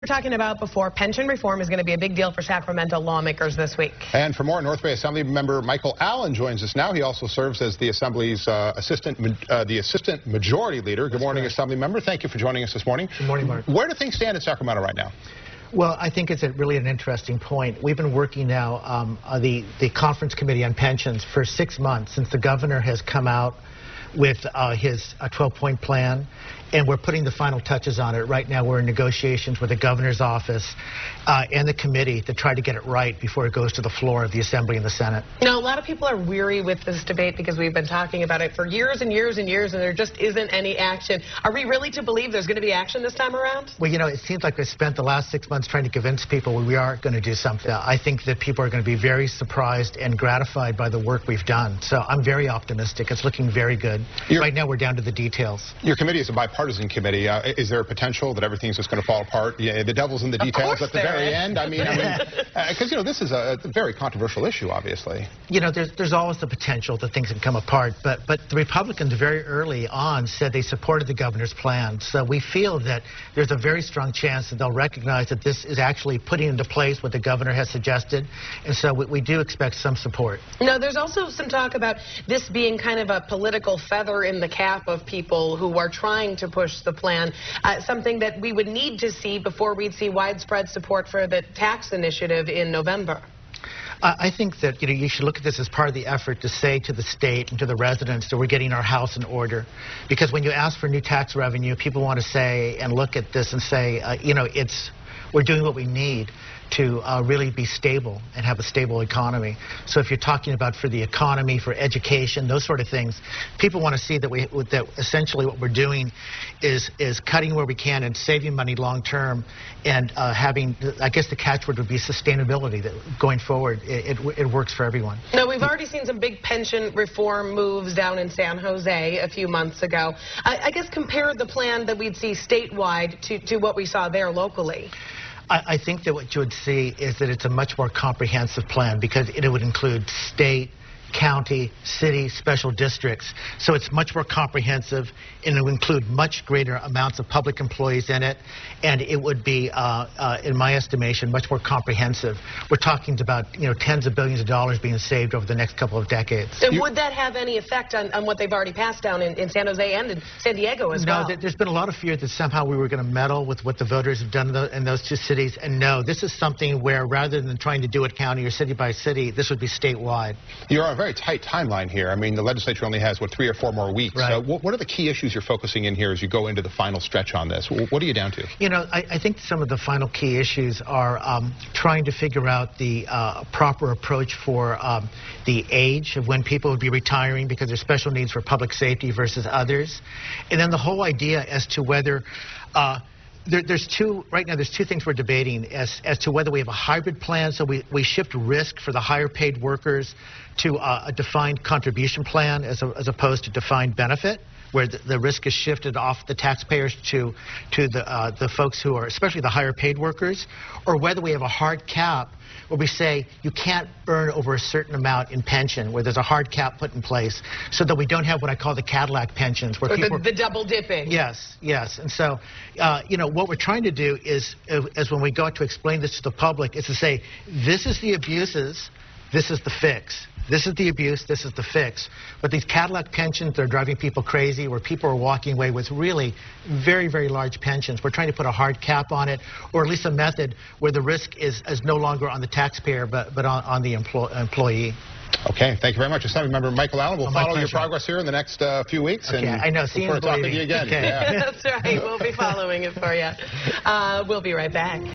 We're talking about before, pension reform is going to be a big deal for Sacramento lawmakers this week. And for more, North Bay Assembly member Michael Allen joins us now. He also serves as the Assembly's assistant majority leader. Good morning, Assembly member. Thank you for joining us this morning. Good morning, Mark. Where do things stand in Sacramento right now? Well, I think it's really an interesting point. We've been working now, the Conference Committee on Pensions for 6 months since the governor has come out with his 12-point plan, and we're putting the final touches on it. Right now we're in negotiations with the governor's office and the committee to try to get it right before it goes to the floor of the Assembly and the Senate. You know, a lot of people are weary with this debate because we've been talking about it for years and years and years, and there just isn't any action. Are we really to believe there's going to be action this time around? Well, you know, it seems like we've spent the last 6 months trying to convince people we are going to do something. I think that people are going to be very surprised and gratified by the work we've done. So I'm very optimistic. It's looking very good. Right now we're down to the details. Your committee is a bipartisan committee. Is there a potential that everything's just going to fall apart? Yeah, the devil's in the details at the very end. I mean, because you know, this is a very controversial issue, obviously. You know, there's always the potential that things can come apart, but the Republicans very early on said they supported the governor's plan. So we feel that there's a very strong chance that they'll recognize that this is actually putting into place what the governor has suggested, and so we do expect some support. Now, there's also some talk about this being kind of a political feather in the cap of people who are trying to push the plan, something that we would need to see before we'd see widespread support for the tax initiative in November. I think that, you know, you should look at this as part of the effort to say to the state and to the residents that we're getting our house in order. Because when you ask for new tax revenue, people want to say and look at this and say, you know, we're doing what we need to really be stable and have a stable economy. So if you're talking about for the economy, for education, those sort of things, people want to see that that essentially what we're doing is cutting where we can and saving money long term, and having, I guess the catchword would be sustainability, that going forward it works for everyone. Now, we've already seen some big pension reform moves down in San Jose a few months ago. I guess compare the plan that we'd see statewide to what we saw there locally. I think that what you would see is that it's a much more comprehensive plan, because it would include state, county, city, special districts. So it's much more comprehensive, and it would include much greater amounts of public employees in it, and it would be, in my estimation, much more comprehensive. We're talking about, you know, tens of billions of dollars being saved over the next couple of decades. And would that have any effect on what they've already passed down in San Jose and in San Diego as well? No, there's been a lot of fear that somehow we were going to meddle with what the voters have done in those two cities, and no, this is something where rather than trying to do it county or city by city, this would be statewide. You're on a very tight timeline here. I mean, the legislature only has, what, 3 or 4 more weeks. Right. What are the key issues you're focusing in here as you go into the final stretch on this? What are you down to? You know, I think some of the final key issues are trying to figure out the proper approach for the age of when people would be retiring because there's special needs for public safety versus others. And then the whole idea as to whether right now there's two things we're debating as to whether we have a hybrid plan, so we shift risk for the higher paid workers to a defined contribution plan as opposed to defined benefit, where the risk is shifted off the taxpayers to the folks who are, especially the higher paid workers, or whether we have a hard cap where we say you can't earn over a certain amount in pension, where there's a hard cap put in place, so that we don't have what I call the Cadillac pensions, where people the double dipping. Yes, yes. And so, you know, what we're trying to do is when we go out to explain this to the public, is to say, this is the abuses, this is the fix. This is the abuse, this is the fix. But these Cadillac pensions, they're driving people crazy, where people are walking away with really very, very large pensions. We're trying to put a hard cap on it, or at least a method where the risk is no longer on the taxpayer, but on the employee. Okay, thank you very much. Assembly member Michael Allen, we'll follow your progress here in the next few weeks. Okay, and I know. See you in the talking to you again. Okay. Yeah. That's right. We'll be following it for you. We'll be right back.